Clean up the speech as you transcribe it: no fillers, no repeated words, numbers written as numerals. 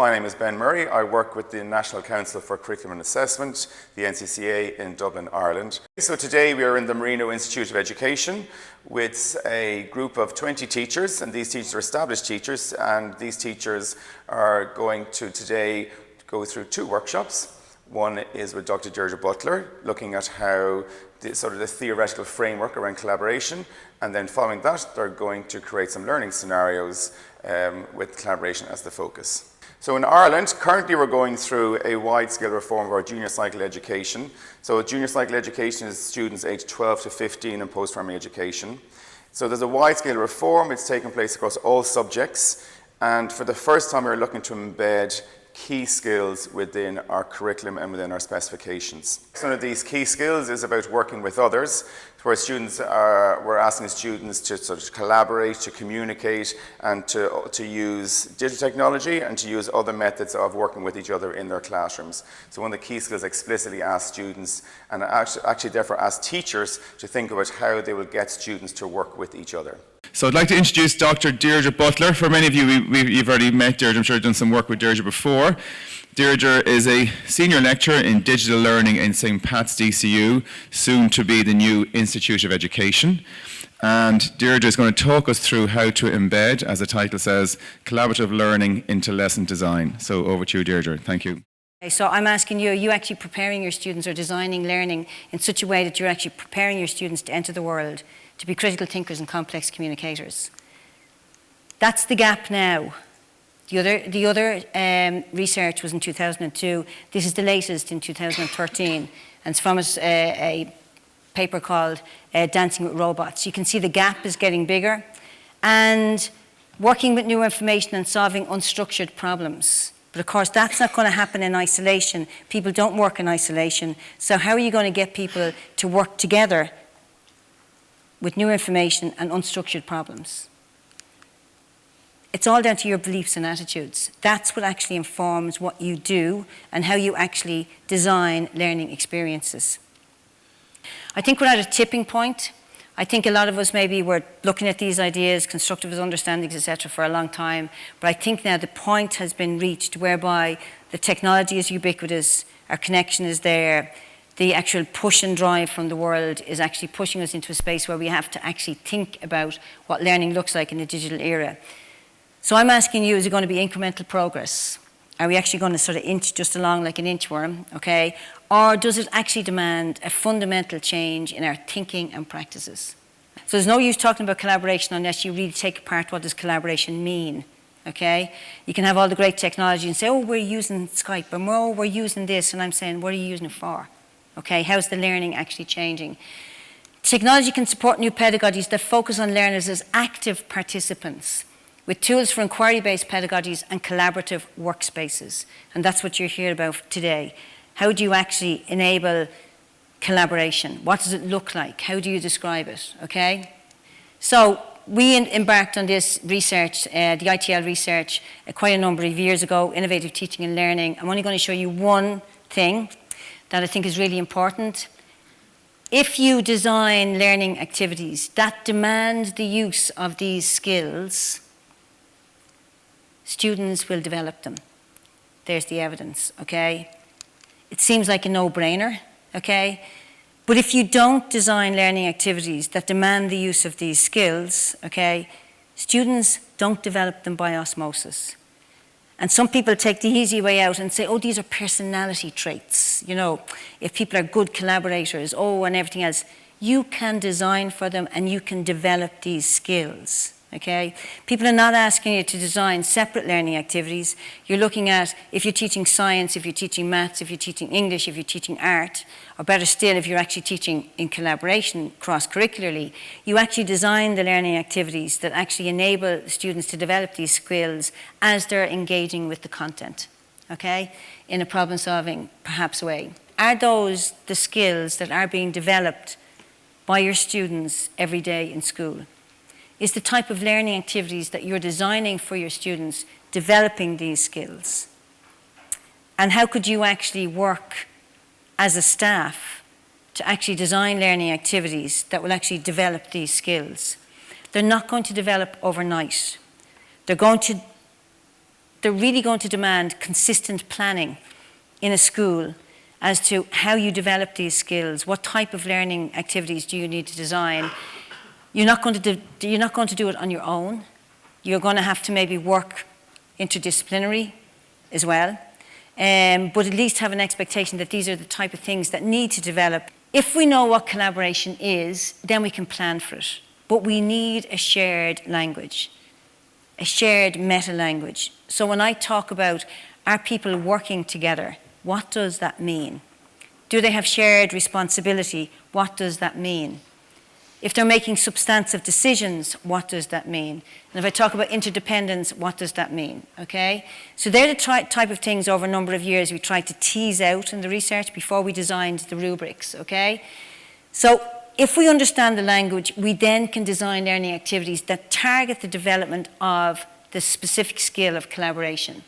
my name is Ben Murray. I work with the National Council for Curriculum and Assessment, the NCCA in Dublin, Ireland. So today we are in the Marino Institute of Education with a group of 20 teachers, and these teachers are established teachers, and these teachers are going to today go through two workshops. One is with Dr. Deirdre Butler, looking at how the theoretical framework around collaboration, and then following that they're going to create some learning scenarios with collaboration as the focus. So in Ireland, currently we're going through a wide-scale reform of our junior cycle education. So junior cycle education is students aged 12 to 15 in post-primary education. So there's a wide-scale reform. It's taken place across all subjects, and for the first time we're looking to embed key skills within our curriculum and within our specifications. Some of these key skills is about working with others, where we're asking students to sort of collaborate, to communicate, and to use digital technology and to use other methods of working with each other in their classrooms. So one of the key skills explicitly ask students, and actually therefore ask teachers, to think about how they will get students to work with each other. So I'd like to introduce Dr. Deirdre Butler. For many of you, you've already met Deirdre. I'm sure you've done some work with Deirdre before. Deirdre is a senior lecturer in digital learning in St. Pat's DCU, soon to be the new Institute of Education. And Deirdre is going to talk us through how to embed, as the title says, collaborative learning into lesson design. So over to you, Deirdre. Thank you. So I'm asking you, are you actually preparing your students or designing learning in such a way that you're actually preparing your students to enter the world, to be critical thinkers and complex communicators? That's the gap now. The other research was in 2002. This is the latest in 2013, and it's from a paper called Dancing with Robots. You can see the gap is getting bigger, and working with new information and solving unstructured problems. But of course, that's not going to happen in isolation. People don't work in isolation. So how are you going to get people to work together with new information and unstructured problems? It's all down to your beliefs and attitudes. That's what actually informs what you do and how you actually design learning experiences. I think we're at a tipping point. I think a lot of us maybe were looking at these ideas, constructivist understandings, etc., for a long time. But I think now the point has been reached whereby the technology is ubiquitous, our connection is there, the actual push and drive from the world is actually pushing us into a space where we have to actually think about what learning looks like in the digital era. So I'm asking you, is it going to be incremental progress? Are we actually going to sort of inch just along like an inchworm, okay? Or does it actually demand a fundamental change in our thinking and practices? So there's no use talking about collaboration unless you really take apart what does collaboration mean, okay? You can have all the great technology and say, oh, we're using Skype, and oh, we're using this, and I'm saying, what are you using it for? Okay, how's the learning actually changing? Technology can support new pedagogies that focus on learners as active participants, with tools for inquiry-based pedagogies and collaborative workspaces. And that's what you're here about today. How do you actually enable collaboration? What does it look like? How do you describe it, okay? So we embarked on this research, the ITL research, quite a number of years ago, Innovative Teaching and Learning. I'm only going to show you one thing that I think is really important. If you design learning activities that demand the use of these skills, students will develop them. There's the evidence, okay? It seems like a no-brainer, okay? But if you don't design learning activities that demand the use of these skills, okay, students don't develop them by osmosis. And some people take the easy way out and say, oh, these are personality traits. You know, if people are good collaborators, oh, and everything else. You can design for them and you can develop these skills. Okay? People are not asking you to design separate learning activities. You're looking at if you're teaching science, if you're teaching maths, if you're teaching English, if you're teaching art, or better still, if you're actually teaching in collaboration cross-curricularly, you actually design the learning activities that actually enable students to develop these skills as they're engaging with the content, okay, in a problem-solving, perhaps, way. Are those the skills that are being developed by your students every day in school? Is the type of learning activities that you're designing for your students developing these skills? And how could you actually work as a staff to actually design learning activities that will actually develop these skills? They're not going to develop overnight. They're going to they're really going to demand consistent planning in a school as to how you develop these skills, what type of learning activities do you need to design. You're not going to do it on your own. You're going to have to maybe work interdisciplinary as well, but at least have an expectation that these are the type of things that need to develop. If we know what collaboration is, then we can plan for it. But we need a shared language, a shared meta-language. So when I talk about are people working together, what does that mean? Do they have shared responsibility? What does that mean? If they're making substantive decisions, what does that mean? And if I talk about interdependence, what does that mean? Okay? So they're the type of things over a number of years we tried to tease out in the research before we designed the rubrics. Okay? So if we understand the language, we then can design learning activities that target the development of the specific skill of collaboration.